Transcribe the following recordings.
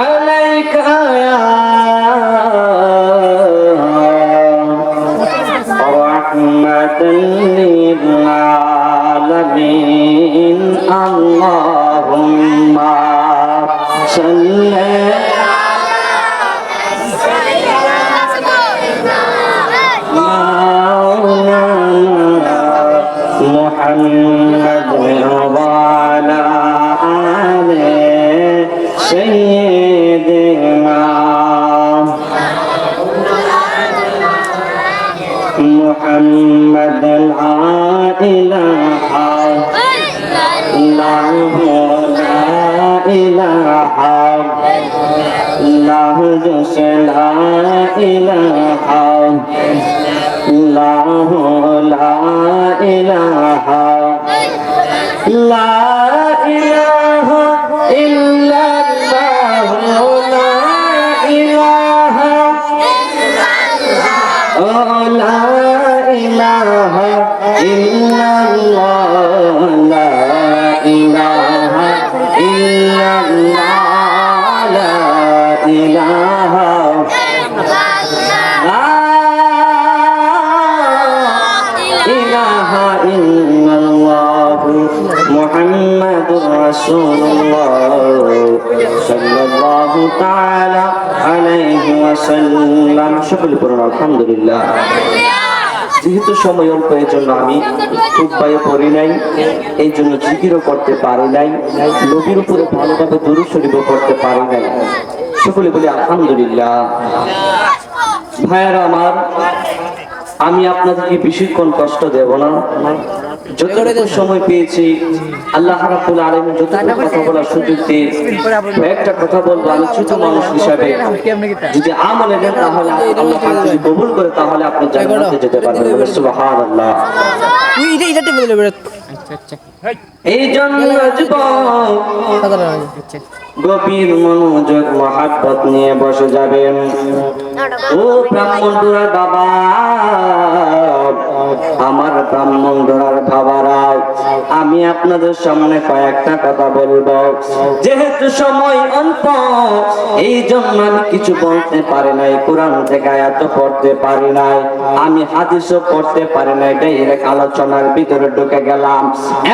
আলাইকা ইয়া রাহমাতাল লিল আলামিন আল্লাহুম্মা সাল্লি محمد وعلى آل سيدنا محمد لا إله إلا هو لا إله إلا هو لا إله الله لا إله لا إله إلا الله لا إله لا إله إلا الله لا إله إلا الله لا إله محمد رسول الله صلى الله تعالى عليه وسلم সকলে পড়ুন আলহামদুলিল্লাহ। যেহেতু সময় অল্প এই জন্য আমি খুতবায় পড়ি নাই, এই জন্য জিকিরও করতে পারি নাই, নবীর উপরে ভালোভাবে দুরূদ শরীফও করতে পারি নাই। সকলে বলি আলহামদুলিল্লাহ। ভাইয়ারা আমার, আমি আপনাদেরকে বেশিক্ষণ কষ্ট দেব না। যতটুকু সময় পেয়েছি আল্লাহ রাব্বুল আলামিন যতটুকু কথা বলার সুযোগ দিয়ে একটা কথা বলবো। আমি ছোট মানুষ হিসাবে যদি আমলে নেন তাহলে আল্লাহ পাক যদি কবুল করে তাহলে আপনি জান্নাতে যেতে পারবেন। সুবহানাল্লাহ। এই জন্য গভীর মনোযোগ মহাব্বত নিয়ে বসে যাবেন। ও ব্রাহ্মণরা বাবা, আমার ব্রাহ্মণরা বাবারা, আমি আপনাদের সামনে কয়েকটা কথা বলবো। যেহেতু সময় অল্প এই জন্য আমি কিছু বলতে পারি নাই, কোরআন থেকে আয়াত পড়তে পারি নাই, আমি হাদিসও পড়তে পারি নাই, ডাইরেক্ট আলোচনার ভিতরে ঢুকে গেলাম।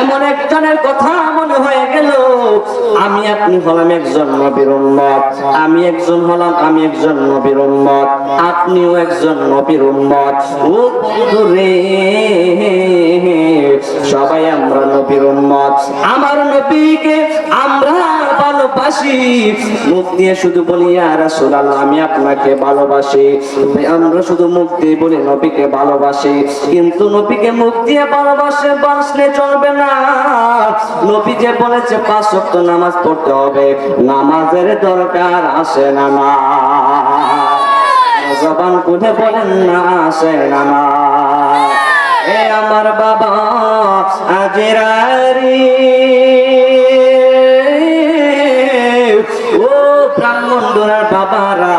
এমন একজনের কথা মনে হয়ে গেল, আমি আপনি হলাম একজন নবীর উম্মত, আমি একজন নবীর উম্মত, আপনিও একজন নবীর উম্মত। ও বন্ধুরে, সবাই আমরা নবীর উম্মত। আমার নবীকে আমরা ভালোবাসি, মুখ দিয়ে শুধু বলি ইয়া রাসূলুল্লাহ আমি আপনাকে ভালোবাসি, আমরা শুধু মুখ দিয়ে বলি নবীকে ভালোবাসি, কিন্তু নবীকে মুখ দিয়ে বাসলে চলবে না। নবী যে বলেছে 5 ওয়াক্ত নামাজ পড়তে হবে, নামাজের দরকার আসে না না, জবান খুলে বলেন না আসে না না। এ আমার বাবা আজিরারি, ও ব্রাহ্মণরা বাবারা,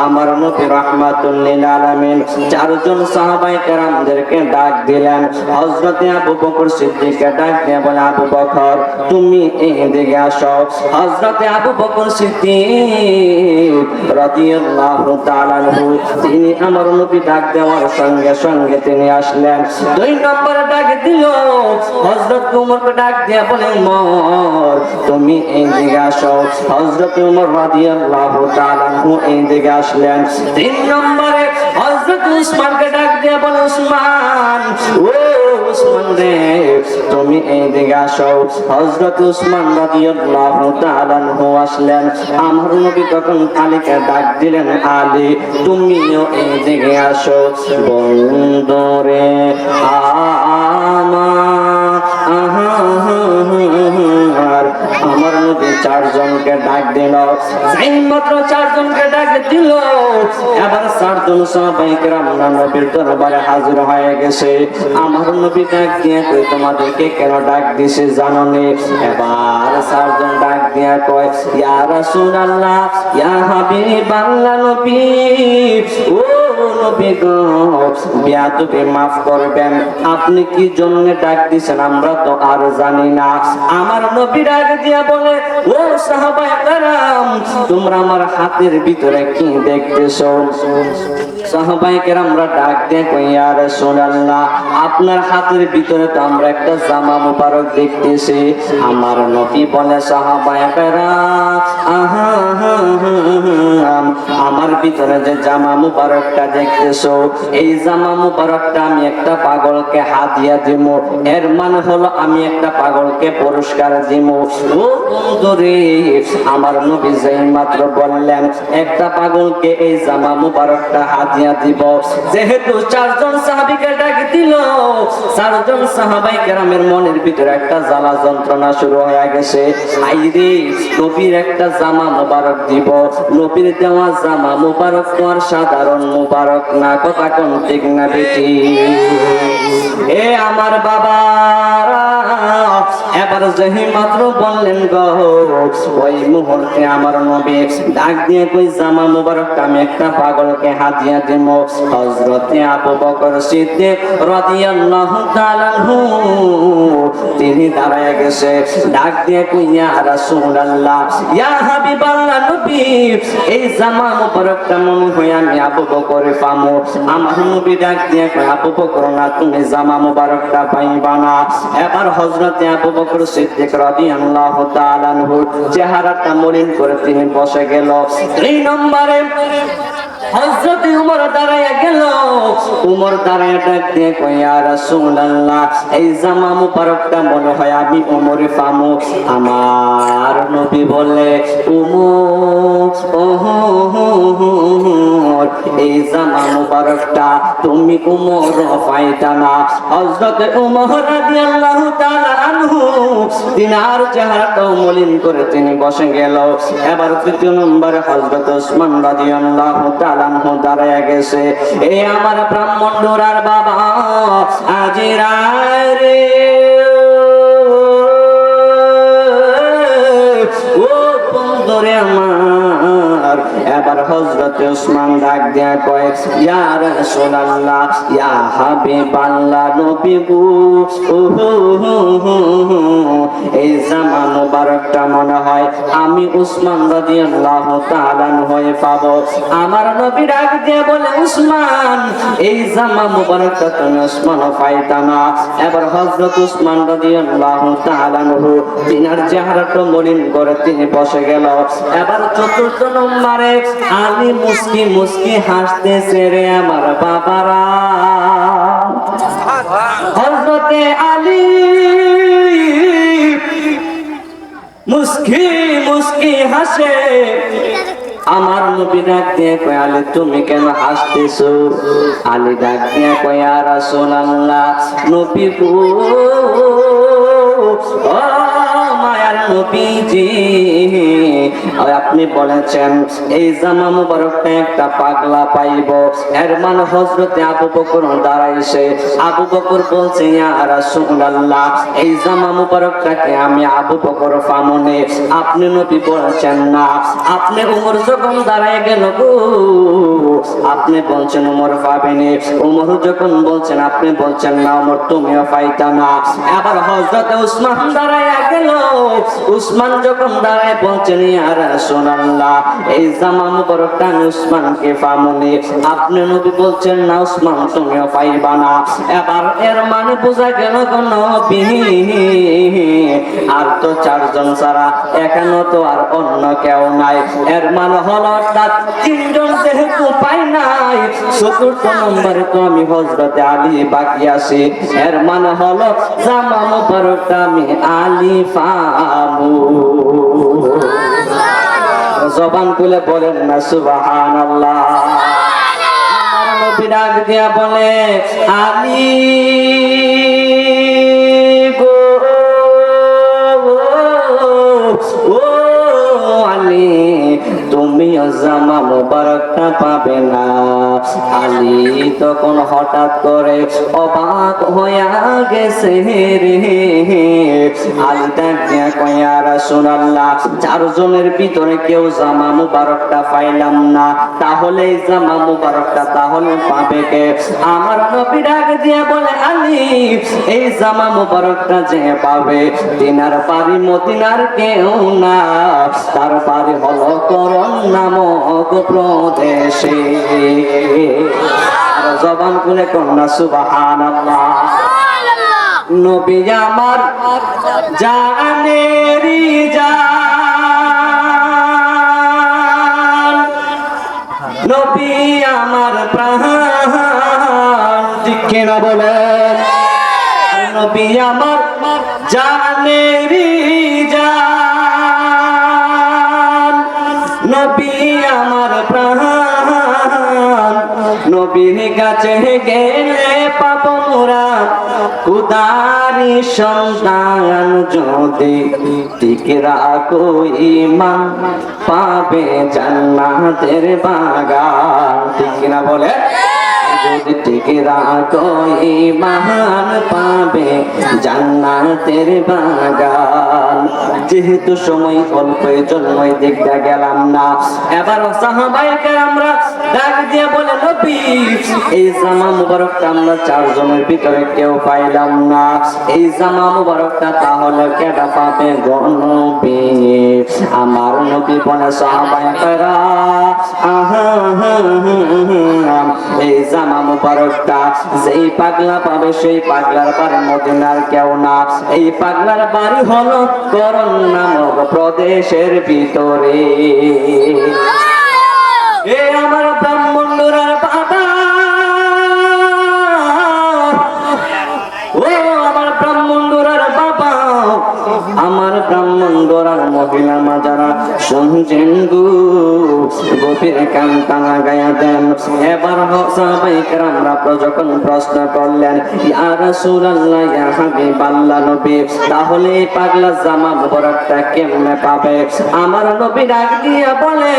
আমার নবী রাহমাতুল লিল আলামিন 4 জন সাহাবায়ে কেরামদেরকে ডাক দিলেন। হযরতে আবু বকর সিদ্দিককে ডাক দিয়ে বলে, আবু বকর তুমি এদিকে আসো। হযরতে আবু বকর সিদ্দিক রাদিয়াল্লাহু তাআলা আনহু তিনি আমার নবী ডাক দেওয়ার সঙ্গে সঙ্গে তিনি আসলেন। 2 নম্বরে ডাক দিল, হযরত উমরকে ডাক দিয়ে বলে, উমর তুমি এদিকে আসো। হযরত উমর রাদিয়াল্লাহু তাআলা আনহু এদিকে আসলেন। 3 নম্বরে হযরত উসমানকে ডাক দিয়ে বলে, উসমান ও উসমান রে তুমি এইদিকে আসো। হযরত উসমান রাদিয়াল্লাহু তাআলা আনহু আসলেন। আমার নবী তখন আলীকে ডাক দিলেন, আলী তুমিও এইদিকে আসো। বন্ধুরে আমার নবী 4 জনকে ডাক দিল, মাত্র 4 জনকে ডাক দিল। এবার 4 জন সাহাবায়ে কেরাম নবীর দরবারে হাজির হয়ে গেছে। আমার নবী ডাক দিয়ে কই, তোমাদেরকে কেন ডাক দিছে জানো নি? এবার 4 জন ডাক দিয়ে কয়, ইয়া রাসূলুল্লাহ ইয়া হাবিবাল্লাহ নবী, ও নবী গো বেয়াদবি মাফ করবেন, আপনি কি জন্য ডাক দিছেন আমরা তো আর জানি না। আমার নবী ডাক দিয়া বলে, ও সাহাবায়ে কেরাম, তোমরা আমার হাতের ভিতরে কি দেখতেছো? সাহাবায়ে কেরামরা ডাক দিয়ে কই, ইয়া রাসূলুল্লাহ, আপনার হাতের ভিতরে তো আমরা একটা জামা মুবারক দেখতেছি। আমার নবী বলে, সাহাবায়ে কেরাম, আমার ভিতরে যে জামা মুবারকটা দেখতেছো, এই জামা মুবারকটা আমি একটা পাগলকে হাদিয়া দিব। এর মানে হলো আমি একটা পাগলকে পুরস্কার দিব। ও বন্ধুরে, আমার নবী যেই মাত্র বললেন একটা পাগলকে এই জামা মুবারকটা হাদিয়া দিব, যেহেতু চারজন সাহাবীকে ডাক দিল, চারজন সাহাবায়ে কেরামের মনের ভিতরে একটা জ্বালা যন্ত্রণা শুরু হয়ে গেছে। আইরে, নবীর একটা জামা মুবারক দিব, নবীর দেওয়া জামা মুবারক তো আর সাধারণ মুবারক না, কথা কোন ঠিক না বেটি? এ আমার বাবারা, এবার যেই মাত্র বললেন গো, ওই মুহূর্তে আমার নবী ডাক দিয়ে কই, জামা মুবারকটা আমি একটা পাগলকে হাদিয়া দিব। হযরতে আবু বকর সিদ্দিক রাদিয়াল্লাহু তাআলা আনহু তিনি দাঁড়ায় গেছে, ডাক দিয়ে কই, ইয়া রাসূলুল্লাহ, ইয়া হাবিবাল্লাহ নবী, এই জামা মুবারকটা মনে হয় আমি আবু বকরে পামু। আমার নবী ডাক দিয়ে কই, আবু বকর না, তুমি জামা মুবারকটা পাইবা না। এবার হযরতে আবু বকর সিদ্দিক রাদিয়াল্লাহু তাআলা আনহু চেহারাটা মলিন করে তিনি বসে গেল। এই নম্বরে হযরত উমর দাঁড়ায় গেল। উমর দাঁড়ায় ডাক দিয়ে কই, ইয়া রাসূলুল্লাহ, এই জামা মুবারকটা মনে হয় আমি উমরে পামু। আমার নবী বলে, উমর, এই জামা মুবারকটা তুমি উমর পাইতা না। হযরত উমর রাদিয়াল্লাহু তাআলা আনহু তিনার চেহারাটা মলিন করে তিনি বসে গেল। এবার তৃতীয় নম্বরে হযরত ওসমান রাদিয়াল্লাহু তাআলা আনহু দাঁড়ায় গেছে। এই আমার ব্রাহ্মণ ডোরার বাবা আজিরা রে, ও বন্ধুরে আমার, এবার হযরতে ওসমান ডাক দিয়া কয়, ইয়া রাসূলুল্লাহ, ইয়া হাবিবাল্লাহ নবী গো, এই জামা মুবারকটা মনে হয় আমি উসমান রাদিয়াল্লাহু তাআলা হয়ে পাবো। আমার নবী ডাক দিয়ে বলে, উসমান, এই জামা মুবারকটা তুমি উসমান পাইতা না। এবার হযরত উসমান রাদিয়াল্লাহু তাআলা তিনার চেহারাটা মলিন করে তিনি বসে গেল। এবার চতুর্থ নম্বরে আলী মুস্কি মুস্কি হাসতেছে রে আমার বাবারা। হযরতে আলী মুস্কি মুস্কি হাসে। আমার নবী ডাক দিয়ে কয়, আলী তুমি কেন হাসতেছো? আলী ডাক দিয়ে কয়, ইয়া রাসূলুল্লাহ নবী গো, ও মায়ার নবীজি, আপনি বলেছেন এই জামা মুবারকটা একটা পাগলা পাইব। এর মানে হযরতে আবু বকর দাঁড়াইছে। আবু বকর বলছে, ইয়া রাসূলুল্লাহ, এই জামা মুবারকটাকে আমি আবু বকর পামনে। আপনি নবী বলেছেন না। আপনি উমর যখন দাঁড়ায় গেল গো, আপনি বলছেন উমর পাবেনি। উমর যখন বলছেন আপনি বলছেন না উমর তুমিও পাইতা না। আবার হযরতে উসমান দাঁড়ায় গেল। উসমান যখন দাঁড়ায় বলছেন, ইয়া রাসূলুল্লাহ, এই জামা মুবারকটা আমি উসমানকে পামনে। আপনি নবী বলছেন না উসমান তুমিও পাইবা না। এবার এর মানে বোঝা গেল গো নবী আর তো চারজন ছাড়া এখানে তো আর অন্য কেউ নাই। এর মানে হলো অর্থাৎ তিনজন যেহেতু পাই নাই, চতুর্থ নম্বরে তো আমি হযরতে আলী বাকি আছি। এর মানে হলো জামা মুবারকটা আমি আলী পাবো। জবান খুলে বলেন না সুবহানাল্লাহ। আমার নবী ডাক দিয়া বলে, আলী গো, ও আলী, তুমিও জামা মুবারকটা পাবে না। আলী তখন হঠাৎ করে অবাক হইয়া গেছে রে। আলী ডাক দিয়া কয়, ইয়া রাসূলুল্লাহ, চারজনের ভিতরে কেউ জামা মুবারকটা পাইলাম না, তাহলে এই জামা মুবারকটা তাহলে পাবে কে? আমার নবী ডাক দিয়া বলে, আলী, এই জামা মুবারকটা যে পাবে তিনার বাড়ি মদিনার কেউ না, তার বাড়ি হলো করণ নামক প্রদেশে। জবান খুলে কন্যা সুবহানাল্লাহ। নবী আমার জানেরি জান, নবী আমার প্রাণ, ঠিক কিনা বলেন? নবী আমার জানেরি জান, নবী আমার প্রাণ, নবীর কাছে গেলে পাবো মোরা খুদারি সন্তান, যদি টিকে রাখো ঈমান পাবে জান্নাতের বাগান। ঠিক না বলে? যদি টিকে রাখো ঈমান পাবে জান্নাতের বাগান। যেহেতু সময় অল্প, জন্যই দেখতে গেলাম না। এবার সাহাবায়ে কেরামরা ডাক দিয়ে বলে, নবী, এই জামা মুবারকটা আমরা চারজনের ভিতরে কেউ পাইলাম না, এই জামা মুবারকটা তাহলে কেডা পাবে গো নবী? আমার নবী বলে, সাহাবায়ে কেরাম, এই জামা মুবারকটা যেই পাগলা পাবে সেই পাগলার বাড়ি মদিনার কেউ না, এই পাগলার বাড়ি হলো করণ নামক প্রদেশের ভিতরে। এ আমার ব্রাহ্মণরা বাবা, ও আমার ব্রাহ্মণরা বাবা, আমার ব্রাহ্মণরা মহিলা মা যারা শুনছেন গো, গভীর কান্তা লাগায়া দেন। এবার সাহাবায়ে কেরামরা যখন প্রশ্ন করলেন, ইয়া রাসূলুল্লাহ, ইয়া হাবিবাল্লাহ, নবী, তাহলে এই পাগলা জামা মুবারকটা কেমনে পাবে? আমার নবী ডাক দিয়া বলে,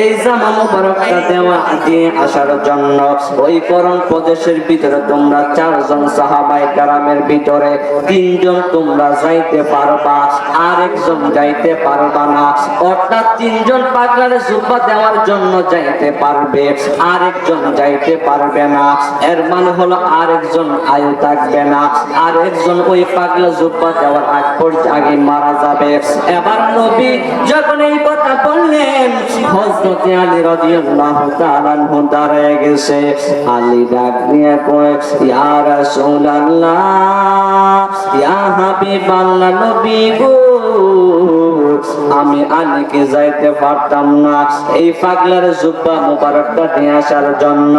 এই জামা মুবারকটা দেওয়া দিয়ে আসার জন্য ওই করণ প্রদেশের ভিতরে তোমরা চারজন সাহাবায়ে কেরামের ভিতরে তিনজন তোমরা যাইতে পারবা, আরেকজন যাইতে পারবা না। অর্থাৎ তিনজন পাগলার জুব্বা দেওয়ার জন্য যাইতে পারবে, আরেকজন যাইতে পারবে না। এর মানে হলো আরেকজন আয়ু থাকবে না, আরেকজন ওই পাগলা জুব্বা দেওয়ার আগে মারা যাবে। এবার নবী যখন এই কথা বললেন, হযরত আলী রাদিয়াল্লাহু তাআলা আনহু দাঁড়িয়ে গেছে। আলী ডাক দিয়ে কয়, ইয়া রাসূলুল্লাহ, ইয়া হাবিবাল্লাহ, নবী গো, আমি আলীকে যাইতে পারতাম না এই পাগলার জুব্বা মুবারকটা নিয়ে আসার জন্য।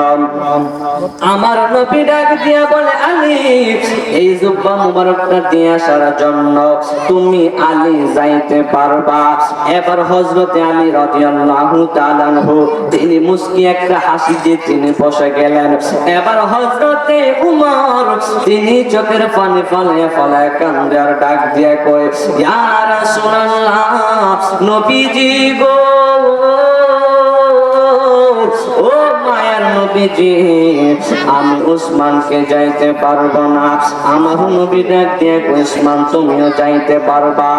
আমার নবী ডাক দিয়া বলে, আলী, এই জুব্বা মুবারকটা নিয়ে আসার জন্য তুমি আলী যাইতে পারবা। এবার হযরত আলী রাদিয়াল্লাহু তাআলা আনহু তিনি মুস্কি একটা হাসি দিয়ে তিনি বসে গেলেন। এবার হযরত উমর তিনি চোখের পানি ফলায় ফলায় কান্দে আর ডাক দিয়া কয়, ইয়া রাসূলুল্লাহ, নবীজি গো, ও মায়ার নবীজি, আমি উসমানকে যাইতে পারবো না। আমার নবী ডাক দিয়ে কয়, উসমান তুমিও যাইতে পারবা।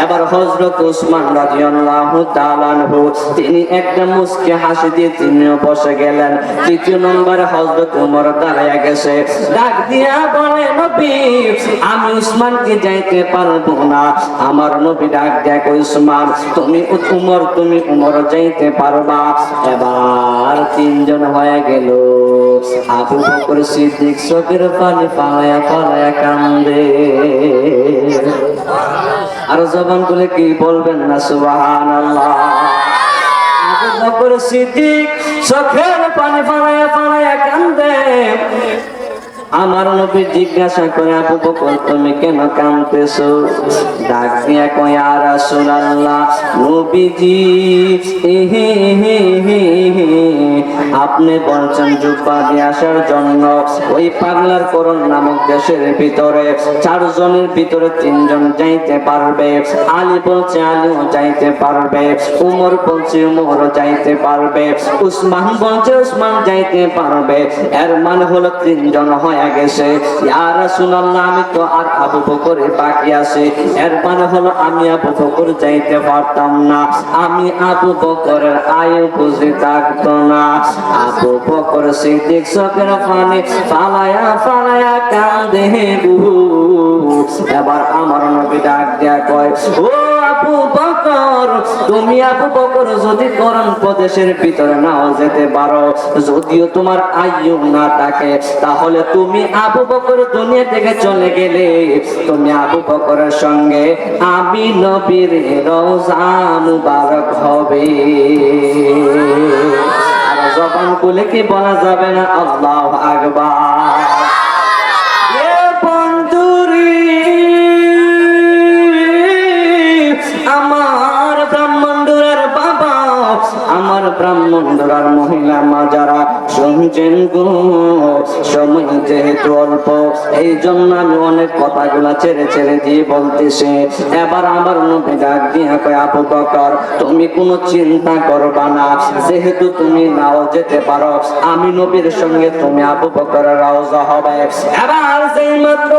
এবার হযরত উসমান রাদিয়াল্লাহু তাআলা আনহু তিনি একটা মুস্কি হাসি দিয়ে তিনিও বসে গেলেন। তৃতীয় নম্বরে হযরত ওমর দাঁড়ায়া গেছে, ডাক দিয়া বলে, নবী, আমি উসমানকে যাইতে পারবো না। আমার নবী ডাক দিয়ে কয়, উসমান তুমি উমর, তুমি উমর যাইতে পারবা। এবার তিনজন হয়ে গেল। আবু বকর সিদ্দিক চোখের পানি ফালায়া ফালায়া কান্দে। আর জবান খুলে কি বলবেন না সুবহানাল্লাহ? আবু বকর সিদ্দিক চোখের পানি ফালায়া ফালায়া কান্দে। আমার নবী জিজ্ঞাসা করে, আবু বকর তুমি কেন কাঁদতেছো? ডাক দিয়া কয়, ইয়া রাসূলুল্লাহ, নবীজি আপনি বলছেন জুব্বা দিয়ে আসার জন্য। ওই পাগলার করণ নামক দেশের ভিতরে 4 জনের ভিতরে 3 জন যাইতে পারবে। আলী বলছে আলীও যাইতে পারবে, উমর বলছে উমর যাইতে পারবে, উসমান বলছে উসমান যাইতে পারবে। এর মানে হলো 3 জন হয়ে গেছে। ইয়া রাসূলুল্লাহ, আমি তো আর আবু বকর বাকি আছে। এর মানে হলো আমি আবু বকর যাইতে পারতাম না, আমি আবু বকরের আয়ু বুঝে থাকতো না। আবু বকর সিদ্দিক চোখের পানি ফালায়া ফালায়া কাঁদে গো। এবার আমার নবী ডাক দিয়া কয়, ও আবু বকর, তুমি আবু বকর যদি করণ প্রদেশের ভিতরে নাও যেতে পারো, যদিও তোমার আয়ু না থাকে, তাহলে তুমি আবু বকর দুনিয়া থেকে চলে গেলে তুমি আবু বকরের সঙ্গে আমি নবীর রওজা মুবারক হবে। আর জবান খুলে কি বলা যাবে না আল্লাহু আকবার। এ বন্ধুরে, আমার ব্রাহ্মণডোরার বাবা, আমার ব্রাহ্মণডোরার মহিলা মা যারা শুনছেন গো, সময় যেহেতু অল্প, এই জন্য আমি অনেক কথাগুলা ছেড়ে ছেড়ে দিয়ে বলতেছি। এবার আমার নবী ডাক দিয়া কয়, আবু বকর তুমি কোনো চিন্তা করবা না, যেহেতু তুমি নাও যেতে পারো, আমি নবীর সঙ্গে তুমি আবু বকরের রওজা হবে। এবার যেই মাত্র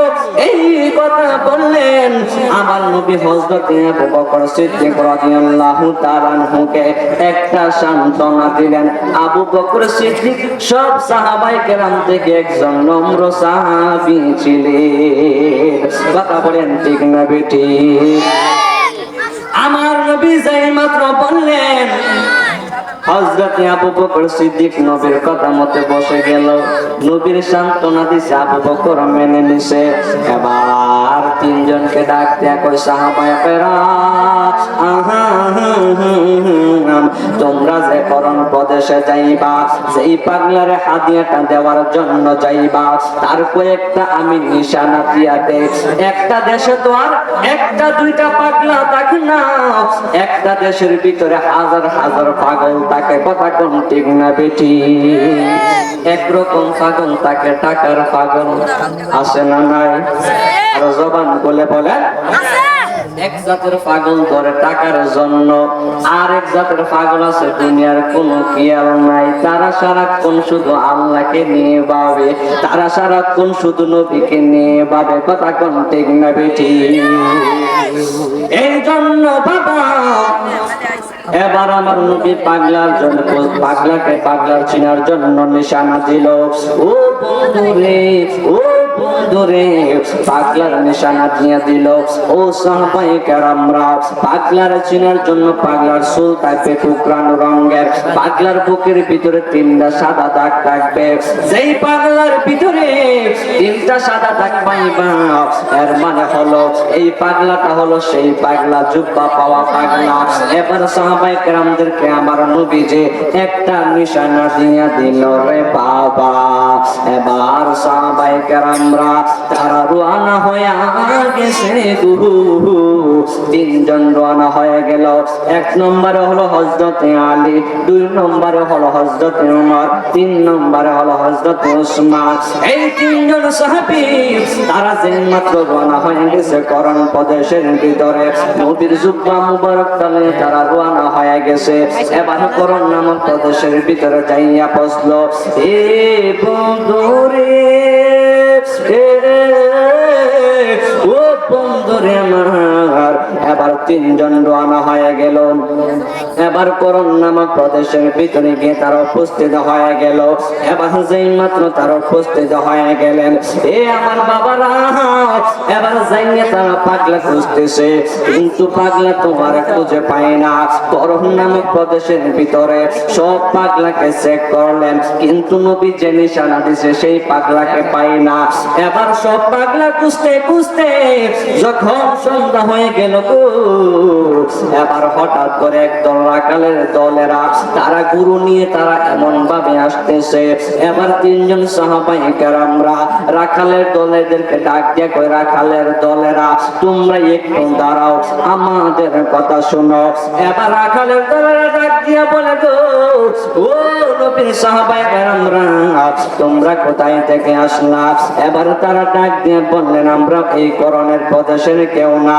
এই কথা বললেন, আমার নবী হযরত আবু বকর সিদ্দিক রাদিয়াল্লাহু তাআলা আনহুকে একটা সান্ত্বনা দিলেন। আবু বকর সিদ্দিক সব সাহাবায়ে কেরাম থেকে একজন নম্র সাহাবী ছিলেন। কথা বলেন ঠিক না বেটি? আমার নবী যেই মাত্র বললেন, হযরত আবু বকর সিদ্দিক নবীর কথা মতে বসে গেল। নবীর সান্ত্বনা দিছে, আবু বকর মেনে নিছে। এবার 3 জনকে ডাক দেয়া কয়, সাহাবায়ে কেরাম, তোমরা যে করণ প্রদেশে যাইবা, যেই পাগলারে হাদিয়াটা দেওয়ার জন্য যাইবা, তার কয়েকটা আমি নিশানা দিয়া দেই। একটা দেশে তো আর একটা দুইটা পাগলা থাকে না, একটা দেশের ভিতরে হাজার হাজার পাগল থাকে। কথা কোন ঠিক না বেটি? একরকম পাগল থাকে, টাকার পাগল আছে না নাই? আর জবান বলে বলে এক জাতের পাগল ধরে টাকার জন্য, আর এক জাতের পাগল আছে দুনিয়ার কোনো খেয়াল নাই। তারা সারাক্ষণ শুধু আল্লাহকে নিয়ে ভাবে, তারা সারাক্ষণ শুধু নবীকে নিয়ে ভাবে। কথা কোন ঠিক না বেটি? এই জন্য বাবা, এবার আমার নবী পাগলার জন্য, পাগলাকে পাগলার চিনার জন্য নিশানা দিল। ও বন্ধুরে, ও বন্ধুরে, পাগলার নিশানা দিয়ে দিল। ও সাহাবায়ে কেরামরা, পাগলার চিনার জন্য পাগলার চুল থাকবে টুকরানো রঙের, পাগলার বুকের ভিতরে 3টা সাদা দাগ থাকবে। যেই পাগলার ভিতরে 3টা সাদা দাগ পাইবা, এর মানে হলো এই পাগলাটা হলো সেই পাগলা, জুব্বা পাওয়া পাগলা। এবার সাহাবায়ে কেরামদেরকে আমার নবী যে একটা নিশানা দিয়া দিল রে বাবা। এবার সাহাবায়ে কেরামরা তারা রওনা হয়ে গেছে গো। 3 জন রওনা হয়ে গেল। 1 নম্বরে হলো হযরত আলী, 2 নম্বরে হলো হযরত ওমর, 3 নম্বরে হলো হযরত উসমান। এই 3 জন সাহাবী তারা যেই মাত্র রওনা হয়ে গেছে করণ প্রদেশের ভিতরে, নবীর জুব্বা মুবারক তলে তারা রওনা হয়ে গেছে। এবার করণ নামক প্রদেশের ভিতরে যাইয়া পৌঁছলো। এ বন্ধুরে, ও বন্ধুরে আমার, এবার 3 জন রওনা হয়ে গেল। এবার করণ নামক প্রদেশের ভিতরে গিয়ে তারা উপস্থিত হয়ে গেল। এবার যেই মাত্র তারা উপস্থিত হয়ে গেলেন, এ আমার বাবারা, এবার যাইয়ে তারা পাগলা খুঁজতেছে, কিন্তু পাগলা তোমার খুঁজে পায় না। করণ নামক প্রদেশের ভিতরে সব পাগলাকে চেক করলেন, কিন্তু নবী যে নিশানা দিছে সেই পাগলাকে পায় না। এবার সব পাগলা খুঁজতে খুঁজতে যখন সন্ধ্যা হয়ে গেল গো, এবার হঠাৎ করে একদল রাখালের দলেরা তারা গুরু নিয়ে তারা এমন ভাবে আসতেছে। এবার তিনজন সাহাবায়ে কেরামরা রাখালের দলেদেরকে ডাক দিয়ে কয়, রাখালের দলেরা তোমরা একটু দাঁড়াও, আমাদের কথা শোনো। এবার রাখালের দলেরা ডাক দিয়ে বলে, গো ও নবীর সাহাবায়ে কেরামরা তোমরা কোথায় থেকে আসলা? এবার তারা ডাক দিয়ে বললেন, আমরা এই করণের প্রদেশের কেউ না।